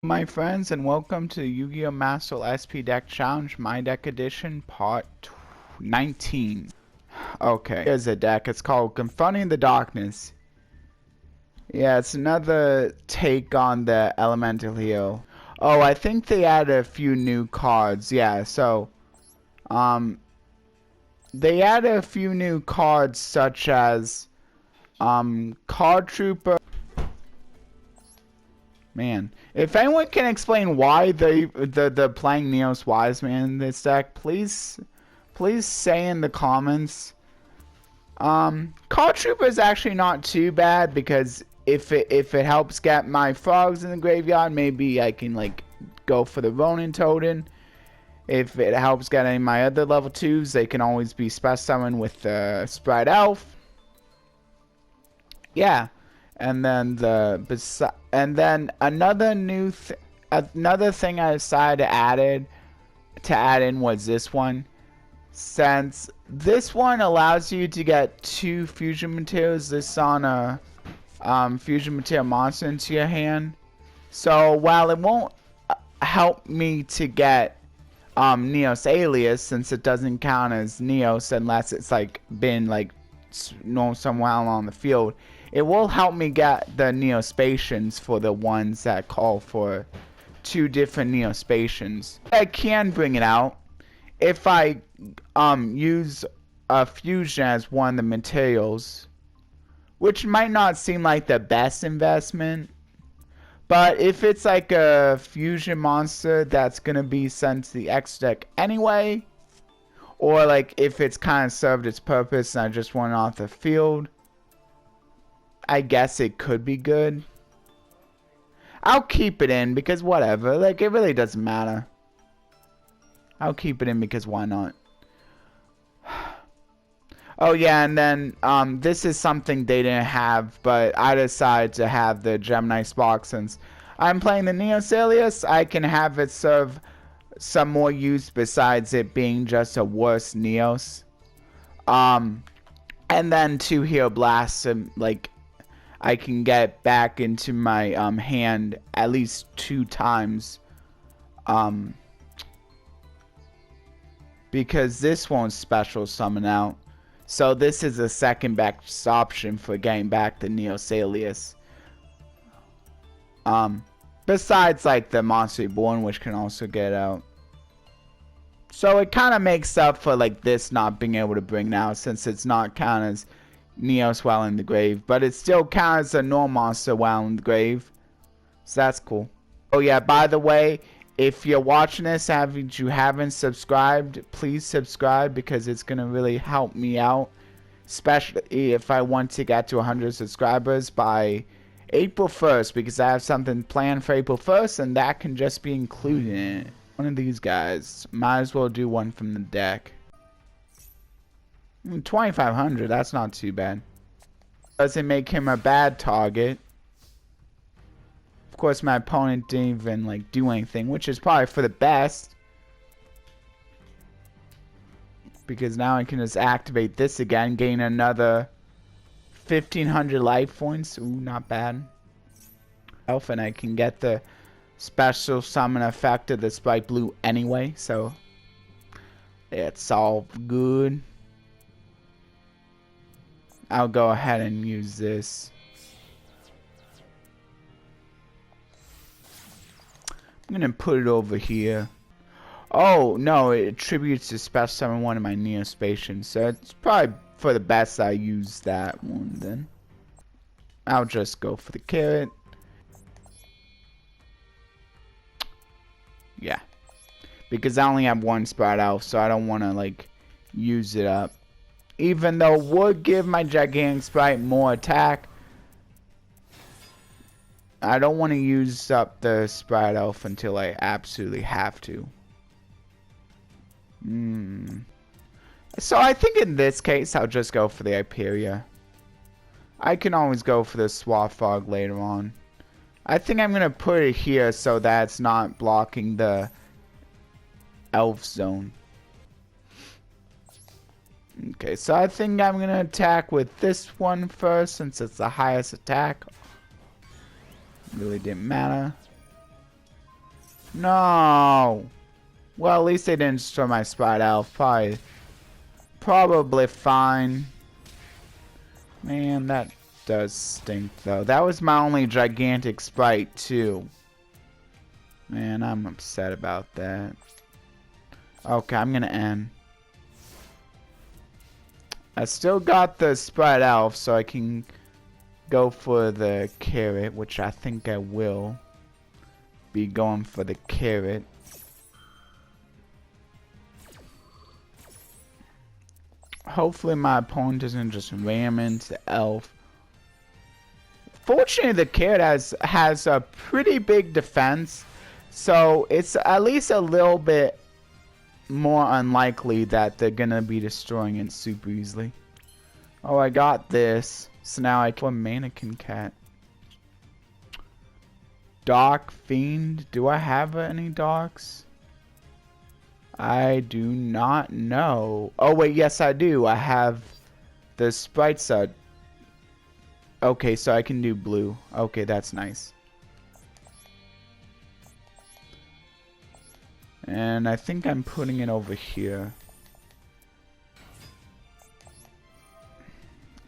My friends, and welcome to Yu-Gi-Oh! Master SP Deck Challenge, My Deck Edition, Part 19. Okay, here's a deck. It's called Confronting the Darkness. Yeah, it's another take on the Elemental Hero. Oh, I think they added a few new cards. Yeah, so, they added a few new cards such as, Card Trooper. Man, if anyone can explain why they're playing Neos Wiseman in this deck, please say in the comments. Card Trooper is actually not too bad because if it helps get my frogs in the graveyard, maybe I can like go for the Ronin Totem. If it helps get any of my other level 2s, they can always be special summoned with the Spright Elf. Yeah. And then another thing I decided to add in was this one. Since this one allows you to get 2 fusion materials, this on a fusion material monster into your hand. So while it won't help me to get Neos Alius, since it doesn't count as Neos unless it's like been like somewhere on the field, it will help me get the Neo-Spacians for the ones that call for 2 different Neo-Spacians. I can bring it out if I use a fusion as one of the materials, which might not seem like the best investment, but if it's like a fusion monster that's gonna be sent to the X deck anyway, or like if it's kind of served its purpose and I just want it off the field, I guess it could be good. I'll keep it in because whatever, like it really doesn't matter. I'll keep it in because why not? Oh yeah, and then this is something they didn't have, but I decided to have the Gemini Spark. Since I'm playing the Neos Alius, I can have it serve some more use besides it being just a worse Neos. And then 2 Hero Blasts, like I can get back into my hand at least 2 times. Because this won't special summon out. So this is a second best option for getting back the Neos Alius. Besides like the Monster Reborn, which can also get out. So it kind of makes up for like this not being able to bring now, since it's not counted as Neos while in the grave, but it still counts as a normal monster while in the grave. So that's cool. Oh yeah, by the way, if you're watching this and you haven't subscribed, please subscribe because it's going to really help me out. Especially if I want to get to 100 subscribers by April 1st, because I have something planned for April 1st and that can just be included in it. One of these guys. Might as well do one from the deck. 2,500, that's not too bad. Doesn't make him a bad target. Of course, my opponent didn't even like do anything, which is probably for the best. Because now I can just activate this again, gain another 1,500 life points. Ooh, not bad. Elf, and I can get the special summon effect of the Spright Blue anyway, so it's all good. I'll go ahead and use this. I'm gonna put it over here. Oh no, it attributes to special summon one of my Neo-Spacian, so it's probably for the best I use that one then. I'll just go for the carrot. Yeah. Because I only have 1 Spright Elf, so I don't want to like use it up. Even though it would give my gigantic Spright more attack, I don't want to use up the Spright Elf until I absolutely have to. So I think in this case I'll just go for the Ipiria. I can always go for the Swathfog later on. I think I'm going to put it here so that it's not blocking the Elf Zone. Okay, so I think I'm going to attack with this one first since it's the highest attack. Really didn't matter. No. Well, at least they didn't destroy my Spright Elf. Probably fine. Man, that does stink though. That was my only gigantic Spright too. Man, I'm upset about that. Okay, I'm gonna end. I still got the Spright Elf, so I can go for the carrot, which I think I will be going for the carrot. Hopefully my opponent doesn't just ram into the elf. Fortunately, the carrot has a pretty big defense, so it's at least a little bit more unlikely that they're gonna be destroying it super easily. Oh, I got this. So now I kill a Mannequin Cat. Dark Fiend. Do I have any darks? I do not know. Oh wait, yes I do. I have the Spright set. Okay, so I can do blue. Okay, that's nice. And I think I'm putting it over here.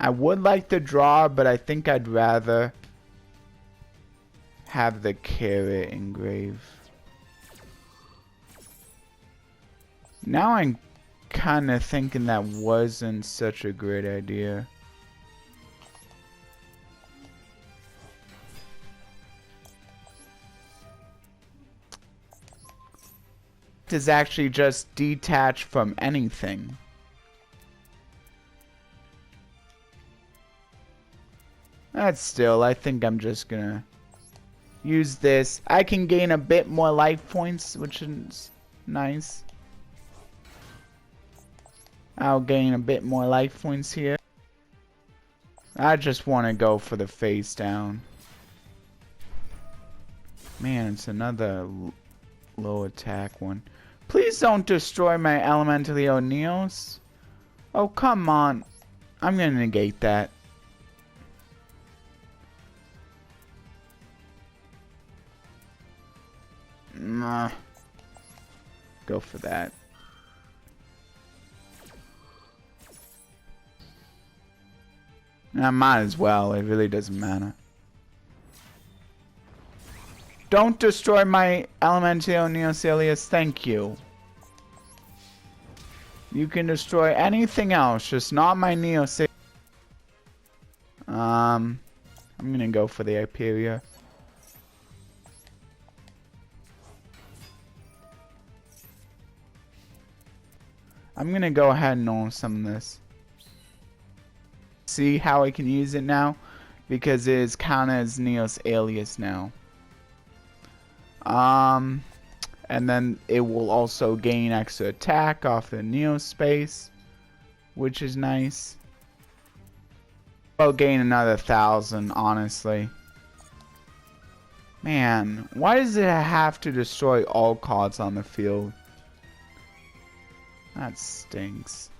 I would like to draw, but I think I'd rather have the carrot engraved. Now I'm kind of thinking that wasn't such a great idea. Is actually just detached from anything. That's still, I think I'm just gonna use this. I can gain a bit more life points, which is nice. I'll gain a bit more life points here. I just want to go for the face down. Man, it's another low attack one. Please don't destroy my elemental HERO Neos. Oh, come on. I'm gonna negate that. Nah. Go for that. I might as well. It really doesn't matter. Don't destroy my elemental HERO Neos Alius. Thank you. You can destroy anything else, just not my Neo-Spacian. I'm gonna go for the Ipiria. I'm gonna go ahead and know some of this. See how I can use it now? Because it is counted as Neos Alius now. And then it will also gain extra attack off the Neo space, which is nice. I'll gain another 1,000, honestly. Man, why does it have to destroy all cards on the field? That stinks.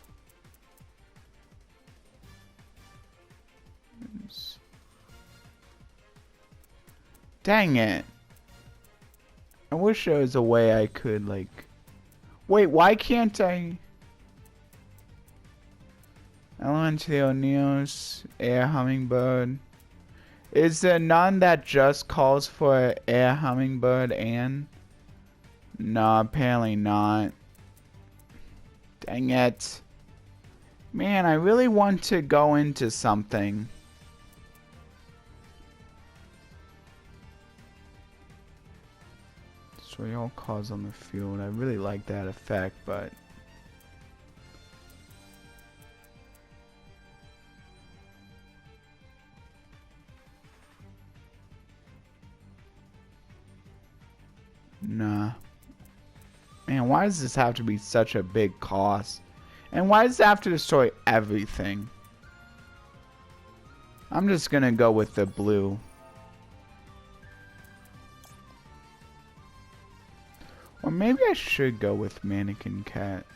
Dang it. I wish there was a way I could, like... Wait, why can't I... Elemental Neos, Air Hummingbird. Is there none that just calls for Air Hummingbird and... No, apparently not. Dang it. Man, I really want to go into something. Destroy all cards on the field. I really like that effect, but... Nah. Man, why does this have to be such a big cost? And why does it have to destroy everything? I'm just gonna go with the blue. Or maybe I should go with Mannequin Cat.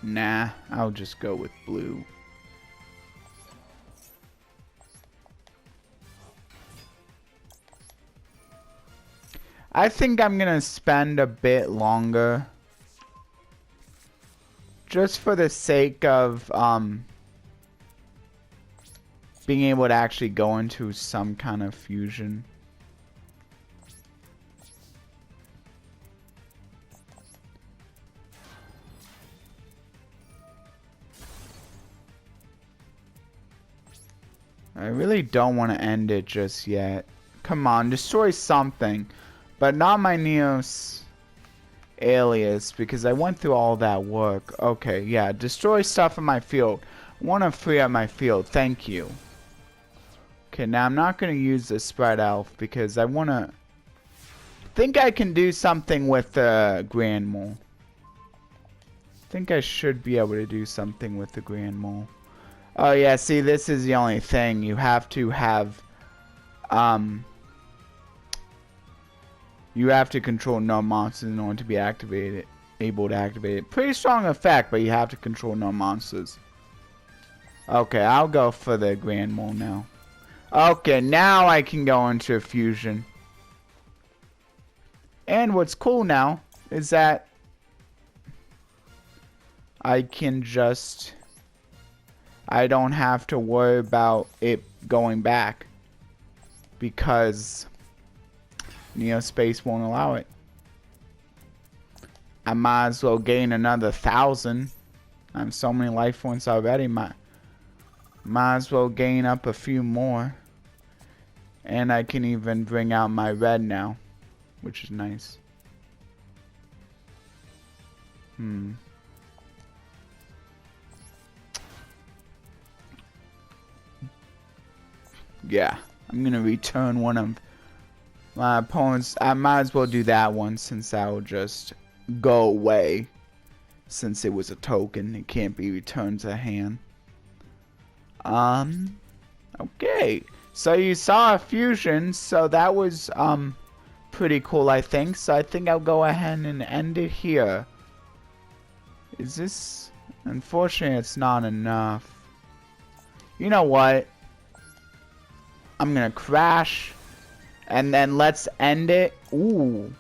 Nah, I'll just go with blue. I think I'm gonna spend a bit longer. Just for the sake of, being able to actually go into some kind of fusion. I really don't want to end it just yet. Come on, destroy something. But not my Neos Alius, because I went through all that work. Okay, yeah, destroy stuff in my field. I want to free up my field, thank you. Okay, now I'm not going to use the Spright Elf, because I want to... think I can do something with the Grand Mole. I think I should be able to do something with the Grand Mole. Oh yeah, see, this is the only thing. You have to have, you have to control no monsters in order to be able to activate it. Pretty strong effect, but you have to control no monsters. Okay, I'll go for the Grand Mole now. Okay, now I can go into fusion. And what's cool now is that I can just... I don't have to worry about it going back because Neo-Space won't allow it. I might as well gain another 1,000. I have so many life points already. Might as well gain up a few more. And I can even bring out my red now, which is nice. Yeah, I'm gonna return one of my opponents. I might as well do that one since that will just go away. Since it was a token, it can't be returned to hand. Okay. So you saw a fusion, so that was pretty cool, I think. So I think I'll go ahead and end it here. Is this... unfortunately, it's not enough. You know what? I'm gonna crash, and then let's end it. Ooh,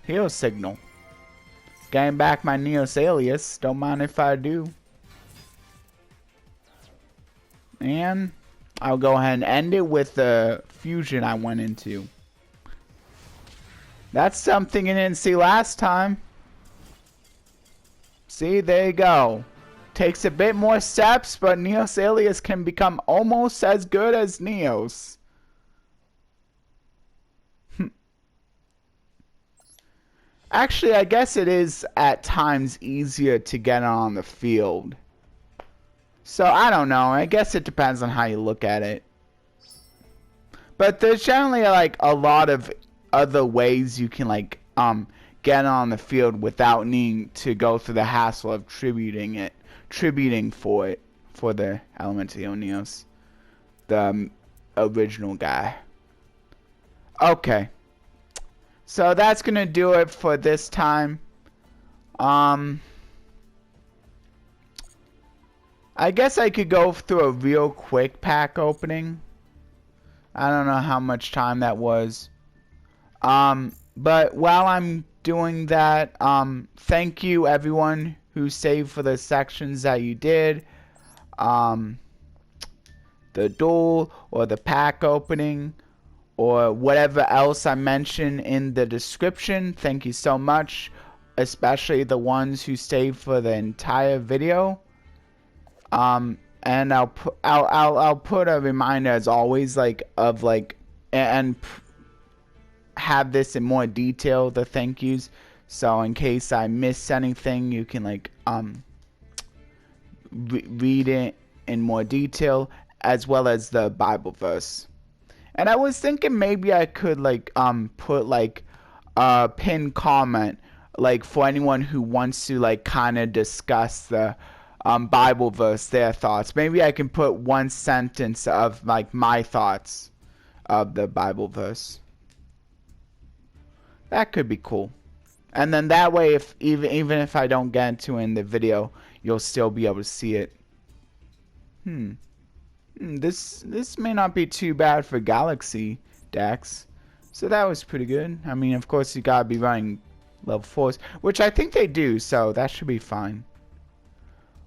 hero signal. Getting back my Neos Alius. Don't mind if I do. And I'll go ahead and end it with the fusion I went into. That's something you didn't see last time. See, there you go. Takes a bit more steps, but Neos Alius can become almost as good as Neos. Actually, I guess it is at times easier to get on the field. So, I don't know. I guess it depends on how you look at it. But there's generally like a lot of other ways you can like get on the field without needing to go through the hassle of tributing for it, for the Elemental Neos, the original guy. Okay, so that's gonna do it for this time. I guess I could go through a real quick pack opening. I don't know how much time that was. But while I'm doing that, thank you everyone who saved for the sections that you did. The duel or the pack opening or whatever else I mentioned in the description. Thank you so much, especially the ones who stayed for the entire video. And I'll put a reminder as always, like of like and have this in more detail, the thank yous. So in case I miss anything, you can like read it in more detail, as well as the Bible verse. And I was thinking maybe I could like put like a pinned comment, like for anyone who wants to like kind of discuss the Bible verse, their thoughts. Maybe I can put one sentence of like my thoughts of the Bible verse. That could be cool. And then that way, if even if I don't get into it in the video, you'll still be able to see it. This may not be too bad for Galaxy decks. So that was pretty good. I mean, of course, you gotta be running level 4s, which I think they do, so that should be fine.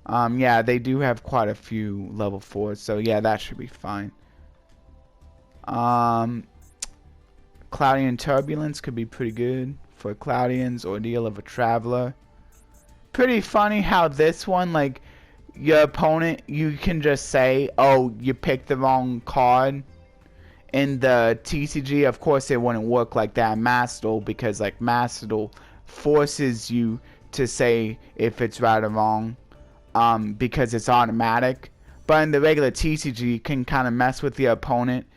Yeah, they do have quite a few level 4s, so yeah, that should be fine. Cloudian Turbulence could be pretty good for Cloudian's Ordeal of a Traveler. Pretty funny how this one, like, your opponent, you can just say, oh, you picked the wrong card. In the TCG, of course, it wouldn't work like that in Master Duel, because, like, Master Duel forces you to say if it's right or wrong, because it's automatic. But in the regular TCG, you can kind of mess with your opponent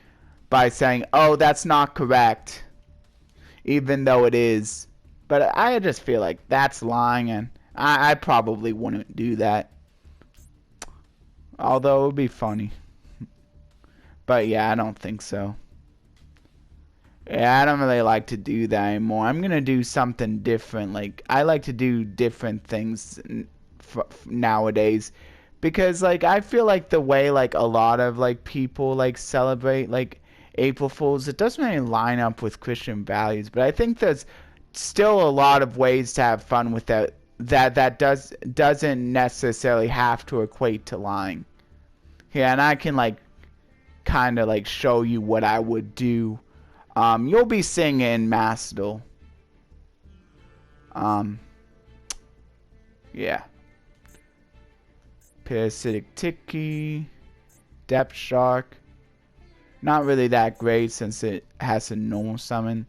by saying, oh, that's not correct, even though it is. But I just feel like that's lying, and I probably wouldn't do that. Although it would be funny. But yeah, I don't think so. Yeah, I don't really like to do that anymore. I'm gonna do something different. Like, I like to do different things nowadays. Because, like, I feel like the way, like, a lot of, like, people, like, celebrate, like, April Fools, it doesn't really line up with Christian values. But I think there's still a lot of ways to have fun with that. That doesn't necessarily have to equate to lying. Yeah, and I can, like, kind of like show you what I would do. You'll be seeing it in Master Duel. Yeah. Parasitic Tiki, Depth Shark. Not really that great since it has a normal summon.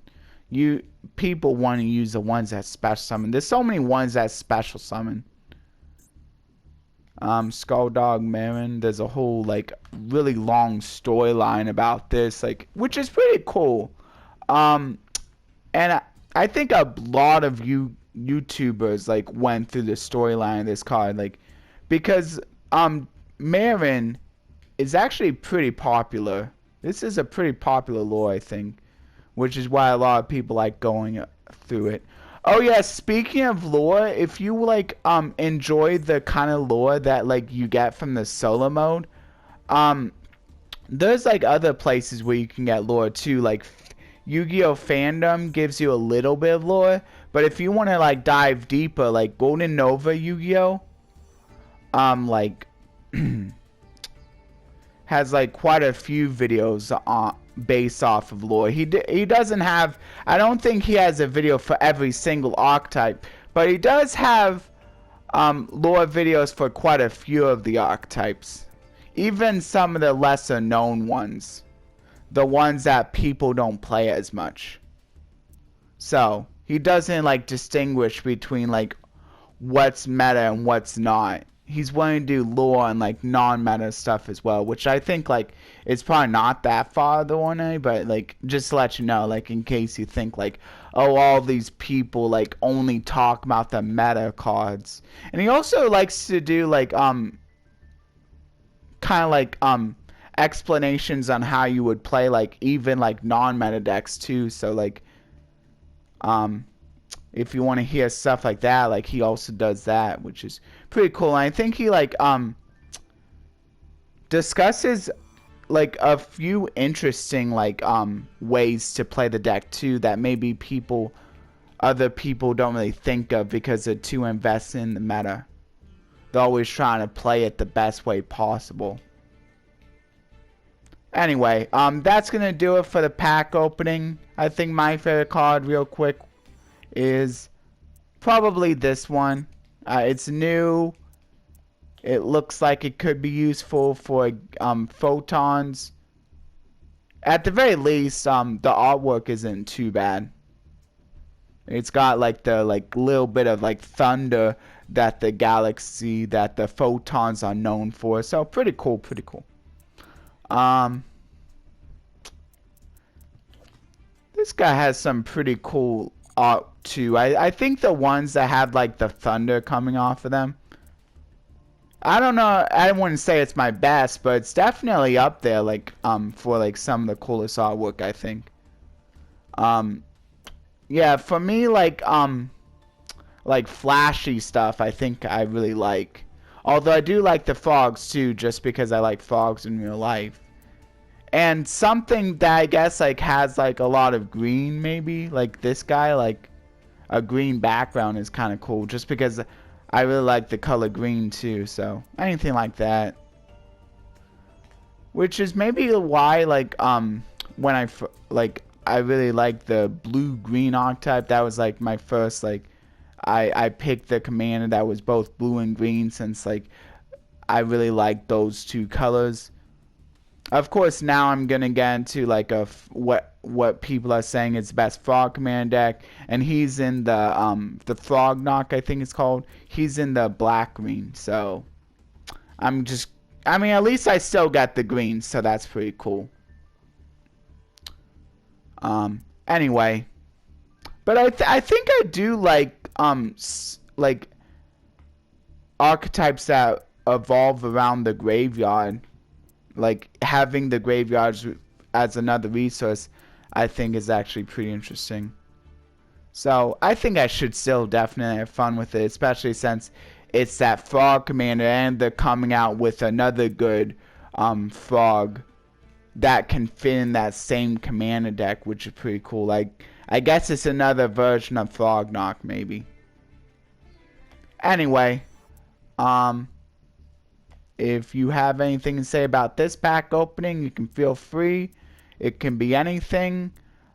People want to use the ones that special summon. There's so many ones that special summon. Skulldog Marin, there's a whole like really long storyline about this, like, which is pretty cool. And I think a lot of YouTubers like went through the storyline of this card, like, because Marin is actually pretty popular. This is a pretty popular lore, I think, which is why a lot of people like going through it. Oh yeah, speaking of lore, if you like enjoy the kind of lore that like you get from the solo mode, there's like other places where you can get lore too. Like Yu-Gi-Oh! Fandom gives you a little bit of lore, but if you want to like dive deeper, like Golden Nova Yu-Gi-Oh! Like has like quite a few videos based off of lore. He doesn't have, I don't think he has a video for every single archetype, but he does have lore videos for quite a few of the archetypes, even some of the lesser known ones, the ones that people don't play as much. So he doesn't like distinguish between like what's meta and what's not. He's willing to do lore and like non-meta stuff as well, which I think like it's probably not that far the one, but like just to let you know, like in case you think like, oh, all these people like only talk about the meta cards. And he also likes to do like kind of like explanations on how you would play like even like non-meta decks too. So like if you want to hear stuff like that, like he also does that, which is pretty cool. And I think he like discusses like a few interesting like ways to play the deck too that maybe other people don't really think of because they're too invested in the meta. They're always trying to play it the best way possible. Anyway, that's gonna do it for the pack opening. I think my favorite card, real quick, is probably this one. It's new. It looks like it could be useful for photons. At the very least, the artwork isn't too bad. It's got like the little bit of like thunder that the galaxy, that the photons are known for. So pretty cool, pretty cool. This guy has some pretty cool art too. I think the ones that have like the thunder coming off of them, I don't know, I wouldn't say it's my best, but it's definitely up there like for like some of the coolest artwork, I think. Yeah, for me like flashy stuff I think I really like. Although I do like the frogs too, just because I like frogs in real life. And something that I guess like has like a lot of green, maybe like this guy, like a green background is kind of cool, just because I really like the color green too. So anything like that, which is maybe why like when I really like the blue green archetype. That was like my first like I picked the commander that was both blue and green, since like I really like those two colors. Of course, now I'm gonna get into like what people are saying is the best frog command deck, and he's in the frog knock, I think it's called. He's in the black green, so I mean, at least I still got the green, so that's pretty cool. Anyway, but I think I do like archetypes that evolve around the graveyard. Like having the graveyards as another resource, I think is actually pretty interesting. So I think I should still definitely have fun with it, especially since it's that frog commander and they're coming out with another good frog that can fit in that same commander deck, which is pretty cool. Like I guess it's another version of Frog Knock, maybe. Anyway, if you have anything to say about this pack opening, you can feel free. It can be anything.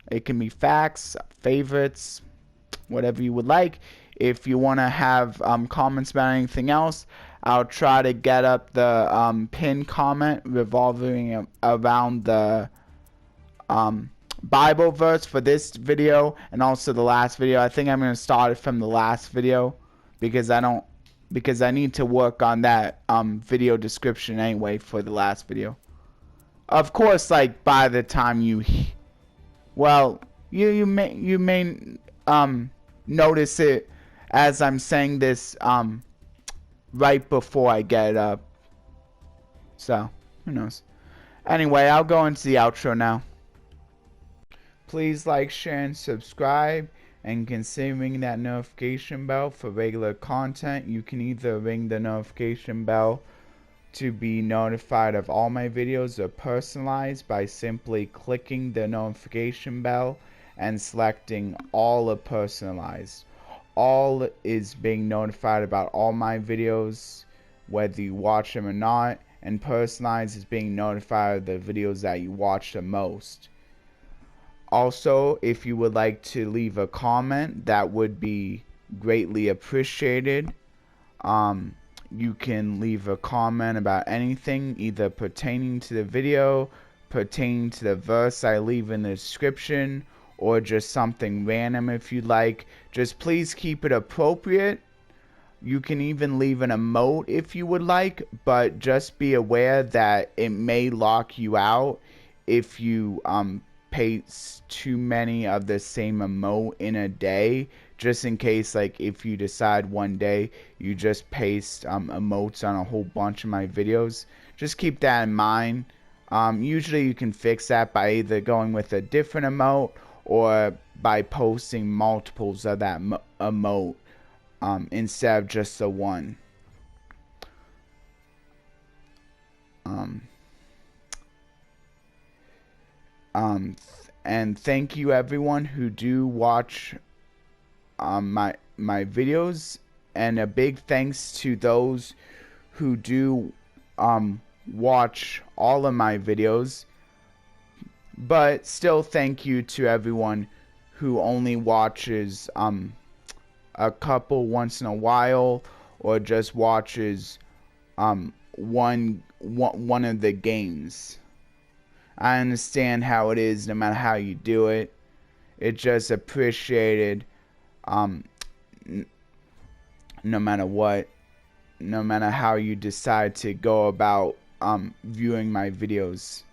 It can be facts, favorites, whatever you would like. If you want to have comments about anything else, I'll try to get up the pinned comment revolving around the Bible verse for this video and also the last video. I think I'm going to start it from the last video because I need to work on that video description anyway for the last video. Of course, like by the time you may notice it as I'm saying this right before I get it up. So, who knows. Anyway, I'll go into the outro now. Please like, share, and subscribe, and consider ringing that notification bell for regular content. You can either ring the notification bell to be notified of all my videos or personalized by simply clicking the notification bell and selecting all or personalized. All is being notified about all my videos, whether you watch them or not, and personalized is being notified of the videos that you watch the most. Also, if you would like to leave a comment, that would be greatly appreciated. You can leave a comment about anything, either pertaining to the video, pertaining to the verse I leave in the description, or just something random if you'd like. Just please keep it appropriate. You can even leave an emote if you would like, but just be aware that it may lock you out if you paste too many of the same emote in a day, just in case like if you decide one day you just paste emotes on a whole bunch of my videos. Just keep that in mind. Usually you can fix that by either going with a different emote or by posting multiples of that emote instead of just the one. And thank you everyone who do watch my videos, and a big thanks to those who do watch all of my videos, but still thank you to everyone who only watches a couple once in a while, or just watches one of the games. I understand how it is no matter how you do it. It's just appreciated no matter what, no matter how you decide to go about viewing my videos.